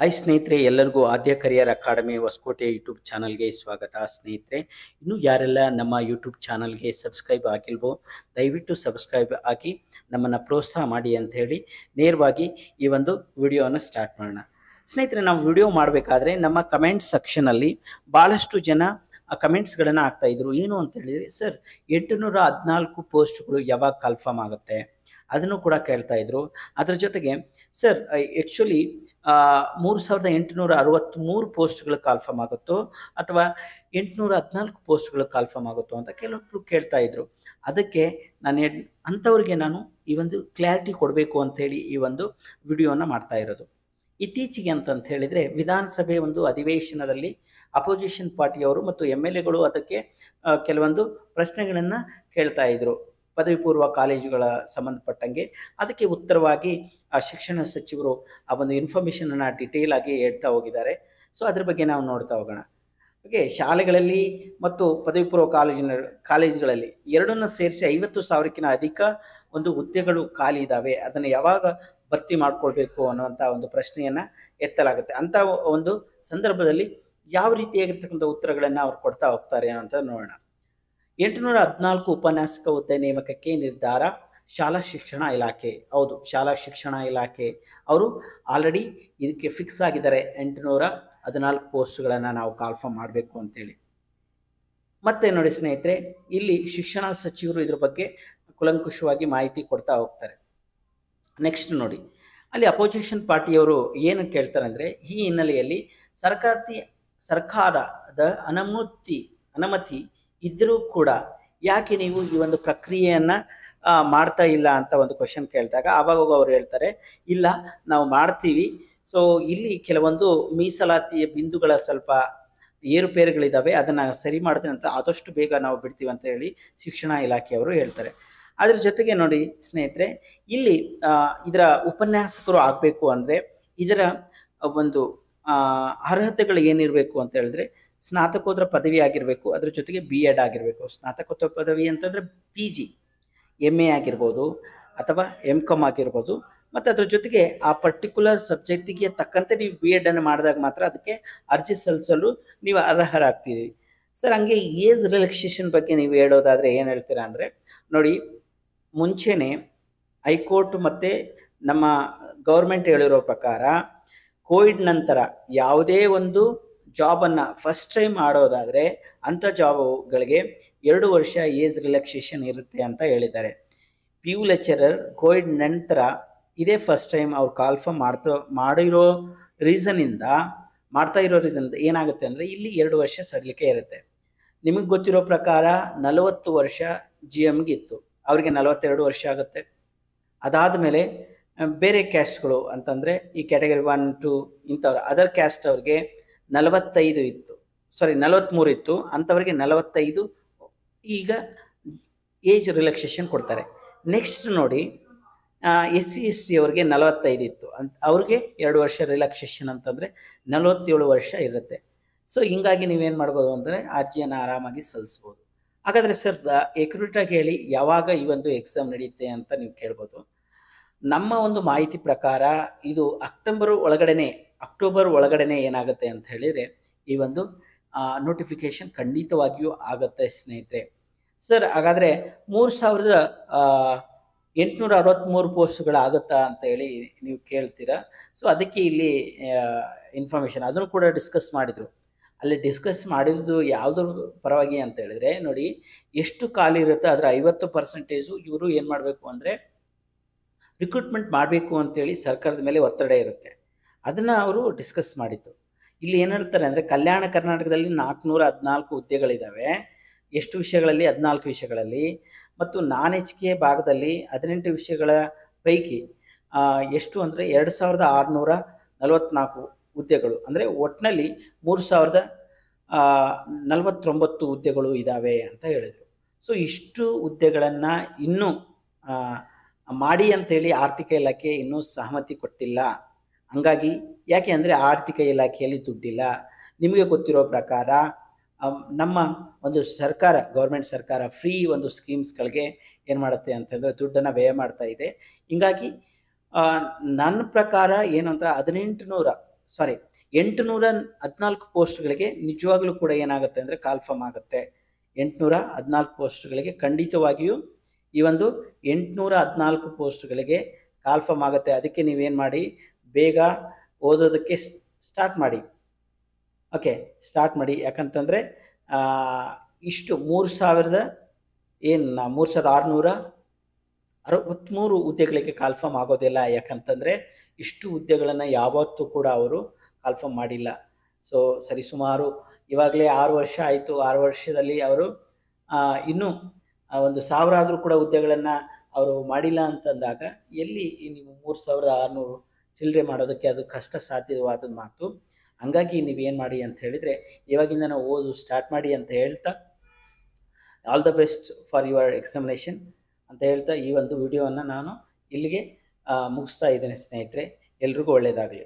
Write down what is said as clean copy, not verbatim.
Hi ಸ್ನೇಹಿತರೆ, ಎಲ್ಲರಿಗೂ ಆದ್ಯ career academy Hosakote YouTube ಚಾನಲ್ಗೆ ಸ್ವಾಗತ. ಸ್ನೇಹಿತರೆ, ಇನ್ನೂ ಯಾರೆಲ್ಲ ನಮ್ಮ ಯೂಟ್ಯೂಬ್ ಚಾನಲ್ಗೆ ಸಬ್ಸ್ಕ್ರೈಬ್ ಆಗಿಲ್ವೋ ದಯವಿಟ್ಟು ಸಬ್ಸ್ಕ್ರೈಬ್ ಆಗಿ ನಮ್ಮನ್ನು ಪ್ರೋತ್ಸಾಹ ಮಾಡಿ ಅಂತ ಹೇಳಿ ನೇರವಾಗಿ ಈ ಒಂದು ವಿಡಿಯೋನ ಸ್ಟಾರ್ಟ್ ಮಾಡೋಣ. ಸ್ನೇಹಿತರೆ, ನಾವು ವಿಡಿಯೋ ಮಾಡಬೇಕಾದ್ರೆ ನಮ್ಮ ಕಮೆಂಟ್ ಸೆಕ್ಷನಲ್ಲಿ ಭಾಳಷ್ಟು ಜನ ಕಮೆಂಟ್ಸ್ಗಳನ್ನು ಹಾಕ್ತಾಯಿದ್ರು. ಏನು ಅಂತ ಹೇಳಿದರೆ, ಸರ್ 814 ಪೋಸ್ಟ್ಗಳು ಯಾವಾಗ ಕನ್ಫರ್ಮ್ ಆಗುತ್ತೆ ಅದನ್ನು ಕೂಡ ಕೇಳ್ತಾ ಇದ್ರು. ಅದರ ಜೊತೆಗೆ ಸರ್ ಆ್ಯಕ್ಚುಲಿ 3863 ಪೋಸ್ಟ್ಗಳು ಕಾಲ್ಫರ್ಮ್ ಆಗುತ್ತೋ ಅಥವಾ 814 ಪೋಸ್ಟ್ಗಳು ಕಾಲ್ಫರ್ಮ್ ಆಗುತ್ತೋ ಅಂತ ಕೆಲವೊಬ್ಬರು ಕೇಳ್ತಾ ಇದ್ರು. ಅದಕ್ಕೆ ಅಂಥವ್ರಿಗೆ ನಾನು ಈ ಒಂದು ಕ್ಲಾರಿಟಿ ಕೊಡಬೇಕು ಅಂಥೇಳಿ ಈ ಒಂದು ವಿಡಿಯೋನ ಮಾಡ್ತಾ ಇರೋದು. ಇತ್ತೀಚೆಗೆ ಅಂತಂತ ಹೇಳಿದರೆ ವಿಧಾನಸಭೆ ಒಂದು ಅಧಿವೇಶನದಲ್ಲಿ ಅಪೋಸಿಷನ್ ಪಾರ್ಟಿಯವರು ಮತ್ತು MLAಗಳು ಅದಕ್ಕೆ ಕೆಲವೊಂದು ಪ್ರಶ್ನೆಗಳನ್ನು ಕೇಳ್ತಾ ಇದ್ರು ಪದವಿ ಪೂರ್ವ ಕಾಲೇಜುಗಳ ಸಂಬಂಧಪಟ್ಟಂಗೆ. ಅದಕ್ಕೆ ಉತ್ತರವಾಗಿ ಶಿಕ್ಷಣ ಸಚಿವರು ಆ ಒಂದು ಇನ್ಫಾರ್ಮೇಷನನ್ನು ಡೀಟೇಲ್ ಆಗಿ ಹೇಳ್ತಾ ಹೋಗಿದ್ದಾರೆ. ಸೊ ಅದ್ರ ಬಗ್ಗೆ ನಾವು ನೋಡ್ತಾ ಹೋಗೋಣ. ಓಕೆ, ಶಾಲೆಗಳಲ್ಲಿ ಮತ್ತು ಪದವಿ ಪೂರ್ವ ಕಾಲೇಜುಗಳಲ್ಲಿ ಎರಡನ್ನು ಸೇರಿಸಿ 50,000ಕ್ಕಿಂತ ಅಧಿಕ ಒಂದು ಹುದ್ದೆಗಳು ಖಾಲಿ ಇದ್ದಾವೆ. ಅದನ್ನು ಯಾವಾಗ ಭರ್ತಿ ಮಾಡ್ಕೊಳ್ಬೇಕು ಅನ್ನುವಂಥ ಒಂದು ಪ್ರಶ್ನೆಯನ್ನು ಎತ್ತಲಾಗುತ್ತೆ. ಅಂಥ ಒಂದು ಸಂದರ್ಭದಲ್ಲಿ ಯಾವ ರೀತಿಯಾಗಿರ್ತಕ್ಕಂಥ ಉತ್ತರಗಳನ್ನು ಅವ್ರು ಕೊಡ್ತಾ ಹೋಗ್ತಾರೆ ಅಂತ ನೋಡೋಣ. 814 ಉಪನ್ಯಾಸಕ ಹುದ್ದೆ ನೇಮಕಕ್ಕೆ ನಿರ್ಧಾರ ಶಾಲಾ ಶಿಕ್ಷಣ ಇಲಾಖೆ. ಹೌದು, ಶಾಲಾ ಶಿಕ್ಷಣ ಇಲಾಖೆ ಅವರು ಆಲ್ರೆಡಿ ಇದಕ್ಕೆ ಫಿಕ್ಸ್ ಆಗಿದ್ದಾರೆ. 814 ಪೋಸ್ಟ್ಗಳನ್ನು ನಾವು ಕಾಲ್ಫರ್ಮ್ ಮಾಡಬೇಕು ಅಂತೇಳಿ. ಮತ್ತೆ ನೋಡಿ ಸ್ನೇಹಿತರೆ, ಇಲ್ಲಿ ಶಿಕ್ಷಣ ಸಚಿವರು ಇದ್ರ ಬಗ್ಗೆ ಕುಲಂಕುಷವಾಗಿ ಮಾಹಿತಿ ಕೊಡ್ತಾ ಹೋಗ್ತಾರೆ. ನೆಕ್ಸ್ಟ್ ನೋಡಿ, ಅಲ್ಲಿ ಅಪೋಸಿಷನ್ ಪಾರ್ಟಿಯವರು ಏನು ಕೇಳ್ತಾರೆ ಅಂದರೆ, ಈ ಹಿನ್ನೆಲೆಯಲ್ಲಿ ಸರ್ಕಾರದ ಅನುಮತಿ ಇದ್ದರೂ ಕೂಡ ಯಾಕೆ ನೀವು ಈ ಒಂದು ಪ್ರಕ್ರಿಯೆಯನ್ನು ಮಾಡ್ತಾ ಇಲ್ಲ ಅಂತ ಒಂದು ಕ್ವಶನ್ ಕೇಳಿದಾಗ ಆವಾಗ ಅವ್ರು ಹೇಳ್ತಾರೆ, ಇಲ್ಲ ನಾವು ಮಾಡ್ತೀವಿ. ಸೊ ಇಲ್ಲಿ ಕೆಲವೊಂದು ಮೀಸಲಾತಿಯ ಬಿಂದುಗಳ ಸ್ವಲ್ಪ ಏರುಪೇರುಗಳಿದ್ದಾವೆ, ಅದನ್ನು ಸರಿ ಮಾಡ್ತೀನಿ ಅಂತ ಆದಷ್ಟು ಬೇಗ ನಾವು ಬಿಡ್ತೀವಿ ಅಂತ ಹೇಳಿ ಶಿಕ್ಷಣ ಇಲಾಖೆಯವರು ಹೇಳ್ತಾರೆ. ಅದ್ರ ಜೊತೆಗೆ ನೋಡಿ ಸ್ನೇಹಿತರೆ, ಇಲ್ಲಿ ಇದರ ಉಪನ್ಯಾಸಕರು ಆಗಬೇಕು ಅಂದರೆ ಇದರ ಒಂದು ಅರ್ಹತೆಗಳು ಏನಿರಬೇಕು ಅಂತ ಹೇಳಿದ್ರೆ ಸ್ನಾತಕೋತ್ತರ ಪದವಿ ಆಗಿರಬೇಕು, ಅದ್ರ ಜೊತೆಗೆ BEd ಆಗಿರಬೇಕು. ಸ್ನಾತಕೋತ್ತರ ಪದವಿ ಅಂತಂದರೆ PG MA ಆಗಿರ್ಬೋದು ಅಥವಾ MCom ಆಗಿರ್ಬೋದು. ಮತ್ತು ಅದ್ರ ಜೊತೆಗೆ ಆ ಪರ್ಟಿಕ್ಯುಲರ್ ಸಬ್ಜೆಕ್ಟಿಗೆ ತಕ್ಕಂತೆ ನೀವು BEd ಅನ್ನು ಮಾಡಿದಾಗ ಮಾತ್ರ ಅದಕ್ಕೆ ಅರ್ಜಿ ಸಲ್ಲಿಸಲು ನೀವು ಅರ್ಹರಾಗ್ತೀವಿ. ಸರ್, ಹಂಗೆ ಏಜ್ ರಿಲ್ಯಾಕ್ಸೇಷನ್ ಬಗ್ಗೆ ನೀವು ಹೇಳೋದಾದರೆ ಏನು ಹೇಳ್ತೀರಾ ಅಂದರೆ, ನೋಡಿ, ಮುಂಚೆನೇ ಹೈಕೋರ್ಟ್ ಮತ್ತು ನಮ್ಮ ಗೌರ್ಮೆಂಟ್ ಹೇಳಿರೋ ಪ್ರಕಾರ ಕೋವಿಡ್ ನಂತರ ಯಾವುದೇ ಒಂದು ಜಾಬನ್ನು ಫಸ್ಟ್ ಟೈಮ್ ಮಾಡೋದಾದರೆ ಅಂಥ ಜಾಬ್ಗಳಿಗೆ 2 ವರ್ಷ ಏಜ್ ರಿಲ್ಯಾಕ್ಸೇಷನ್ ಇರುತ್ತೆ ಅಂತ ಹೇಳಿದ್ದಾರೆ. PU ಲೆಕ್ಚರರ್ ಕೋವಿಡ್ ನಂತರ ಇದೇ ಫಸ್ಟ್ ಟೈಮ್ ಅವ್ರು ಕಾಲ್ಫರ್ಮ್ ಮಾಡ್ತಾ ಇರೋ ರೀಸನ್ನಿಂದ ಏನಾಗುತ್ತೆ ಅಂದರೆ ಇಲ್ಲಿ 2 ವರ್ಷ ಸಡಿಲಿಕೆ ಇರುತ್ತೆ. ನಿಮಗೆ ಗೊತ್ತಿರೋ ಪ್ರಕಾರ 40 ವರ್ಷ GMಗೆ ಇತ್ತು, ಅವರಿಗೆ 42 ವರ್ಷ ಆಗುತ್ತೆ. ಅದಾದ ಮೇಲೆ ಬೇರೆ ಕ್ಯಾಸ್ಟ್ಗಳು ಅಂತಂದರೆ ಈ ಕ್ಯಾಟಗರಿ 1, 2 ಇಂಥವ್ರು ಅದರ್ ಕ್ಯಾಸ್ಟ್ ಅವ್ರಿಗೆ 43 ಇತ್ತು. ಅಂಥವ್ರಿಗೆ 45 ಈಗ ಏಜ್ ರಿಲ್ಯಾಕ್ಸೇಷನ್ ಕೊಡ್ತಾರೆ. ನೆಕ್ಸ್ಟ್ ನೋಡಿ, SC ST ಅವ್ರಿಗೆ 45 ಇತ್ತು, ಅವ್ರಿಗೆ 2 ವರ್ಷ ರಿಲ್ಯಾಕ್ಸೇಷನ್ ಅಂತಂದರೆ 47 ವರ್ಷ ಇರುತ್ತೆ. ಸೊ ಹಿಂಗಾಗಿ ನೀವೇನು ಮಾಡ್ಬೋದು ಅಂದರೆ ಅರ್ಜಿಯನ್ನು ಆರಾಮಾಗಿ ಸಲ್ಲಿಸ್ಬೋದು. ಹಾಗಾದರೆ ಸರ್, ಎಕ್ಯುರೇಟಾಗಿ ಹೇಳಿ ಯಾವಾಗ ಈ ಒಂದು ಎಕ್ಸಾಮ್ ನಡೆಯುತ್ತೆ ಅಂತ ನೀವು ಕೇಳ್ಬೋದು. ನಮ್ಮ ಒಂದು ಮಾಹಿತಿ ಪ್ರಕಾರ ಇದು ಅಕ್ಟೋಬರ್ ಒಳಗಡೆ ಏನಾಗುತ್ತೆ ಅಂತ ಹೇಳಿದರೆ ಈ ಒಂದು ನೋಟಿಫಿಕೇಷನ್ ಖಂಡಿತವಾಗಿಯೂ ಆಗುತ್ತೆ ಸ್ನೇಹಿತರೆ. ಸರ್, ಹಾಗಾದರೆ 3863 ಪೋಸ್ಟ್ಗಳಾಗುತ್ತಾ ಅಂತ ಹೇಳಿ ನೀವು ಕೇಳ್ತೀರಾ. ಸೊ ಅದಕ್ಕೆ ಇಲ್ಲಿ ಇನ್ಫಾರ್ಮೇಷನ್ ಅದನ್ನು ಕೂಡ ಡಿಸ್ಕಸ್ ಮಾಡಿದರು. ಅಲ್ಲಿ ಡಿಸ್ಕಸ್ ಮಾಡಿದ್ದು ಯಾವುದ್ರ ಪರವಾಗಿ ಅಂತ ಹೇಳಿದರೆ, ನೋಡಿ, ಎಷ್ಟು ಖಾಲಿ ಇರುತ್ತೆ ಅದರ 50% ಇವರು ಏನು ಮಾಡಬೇಕು ಅಂದರೆ ರಿಕ್ರೂಟ್ಮೆಂಟ್ ಮಾಡಬೇಕು ಅಂತೇಳಿ ಸರ್ಕಾರದ ಮೇಲೆ ಒತ್ತಡ ಇರುತ್ತೆ. ಅದನ್ನು ಅವರು ಡಿಸ್ಕಸ್ ಮಾಡಿದ್ದು. ಇಲ್ಲಿ ಏನು ಹೇಳ್ತಾರೆ ಅಂದರೆ, ಕಲ್ಯಾಣ ಕರ್ನಾಟಕದಲ್ಲಿ 414 ಹುದ್ದೆಗಳಿದ್ದಾವೆ. ಎಷ್ಟು ವಿಷಯಗಳಲ್ಲಿ? 14 ವಿಷಯಗಳಲ್ಲಿ. ಮತ್ತು ನಾನ್ HK ಭಾಗದಲ್ಲಿ 18 ವಿಷಯಗಳ ಪೈಕಿ ಎಷ್ಟು ಅಂದರೆ 2644 ಹುದ್ದೆಗಳು, ಅಂದರೆ ಒಟ್ಟಿನಲ್ಲಿ 3049 ಹುದ್ದೆಗಳು ಇದ್ದಾವೆ ಅಂತ ಹೇಳಿದರು. ಸೊ ಇಷ್ಟು ಹುದ್ದೆಗಳನ್ನು ಇನ್ನೂ ಮಾಡಿ ಅಂತೇಳಿ ಆರ್ಥಿಕ ಇಲಾಖೆ ಇನ್ನೂ ಸಹಮತಿ ಕೊಟ್ಟಿಲ್ಲ. ಹಂಗಾಗಿ ಯಾಕೆ ಅಂದರೆ ಆರ್ಥಿಕ ಇಲಾಖೆಯಲ್ಲಿ ದುಡ್ಡಿಲ್ಲ. ನಿಮಗೆ ಗೊತ್ತಿರೋ ಪ್ರಕಾರ ನಮ್ಮ ಒಂದು ಗೌರ್ಮೆಂಟ್ ಸರ್ಕಾರ ಫ್ರೀ ಒಂದು ಸ್ಕೀಮ್ಸ್ಗಳಿಗೆ ಏನು ಮಾಡುತ್ತೆ ಅಂತಂದರೆ ದುಡ್ಡನ್ನು ವ್ಯಯ ಮಾಡ್ತಾ ಇದೆ. ಹಿಂಗಾಗಿ ನನ್ನ ಪ್ರಕಾರ ಏನು ಅಂತ ಸಾರಿ 814 ಪೋಸ್ಟ್‌ಗಳಿಗೆ ನಿಜವಾಗ್ಲೂ ಕೂಡ ಏನಾಗುತ್ತೆ ಅಂದರೆ ಕಾಲ್ಫರ್ಮ್ ಆಗುತ್ತೆ. 814 ಪೋಸ್ಟ್‌ಗಳಿಗೆ ಖಂಡಿತವಾಗಿಯೂ ಈ ಒಂದು 814 ಪೋಸ್ಟ್‌ಗಳಿಗೆ ಕಾಲ್ಫರ್ಮ್ ಆಗುತ್ತೆ. ಅದಕ್ಕೆ ನೀವೇನು ಮಾಡಿ, ಬೇಗ ಓದೋದಕ್ಕೆ ಸ್ಟಾರ್ಟ್ ಮಾಡಿ. ಓಕೆ, ಸ್ಟಾರ್ಟ್ ಮಾಡಿ. ಯಾಕಂತಂದರೆ ಇಷ್ಟು 3663 ಹುದ್ದೆಗಳಿಗೆ ಕಾಲ್ಫರ್ಮ್ ಆಗೋದಿಲ್ಲ. ಯಾಕಂತಂದರೆ ಇಷ್ಟು ಹುದ್ದೆಗಳನ್ನು ಯಾವತ್ತೂ ಕೂಡ ಅವರು ಕಾಲ್ಫರ್ಮ್ ಮಾಡಿಲ್ಲ. ಸೊ ಸರಿಸುಮಾರು ಇವಾಗಲೇ 6 ವರ್ಷ ಆಯಿತು. 6 ವರ್ಷದಲ್ಲಿ ಅವರು ಇನ್ನೂ ಒಂದು 1000 ಆದರೂ ಕೂಡ ಹುದ್ದೆಗಳನ್ನು ಅವರು ಮಾಡಿಲ್ಲ ಅಂತಂದಾಗ ಎಲ್ಲಿ ನೀವು 3600 ಚಿಲ್ಲರೆ ಮಾಡೋದಕ್ಕೆ ಅದು ಕಷ್ಟ ಸಾಧ್ಯವಾದ ಮಾತು. ಹಂಗಾಗಿ ನೀವೇನು ಮಾಡಿ ಅಂತ ಹೇಳಿದರೆ ಇವಾಗಿಂದನೇ ಓದು ಸ್ಟಾರ್ಟ್ ಮಾಡಿ ಅಂತ ಹೇಳ್ತಾ, all the best for your examination ಅಂತ ಹೇಳ್ತಾ ಈ ಒಂದು ವಿಡಿಯೋವನ್ನು ನಾನು ಇಲ್ಲಿಗೆ ಮುಗಿಸ್ತಾ ಇದ್ದೇನೆ ಸ್ನೇಹಿತರೆ. ಎಲ್ರಿಗೂ ಒಳ್ಳೆಯದಾಗಲಿ.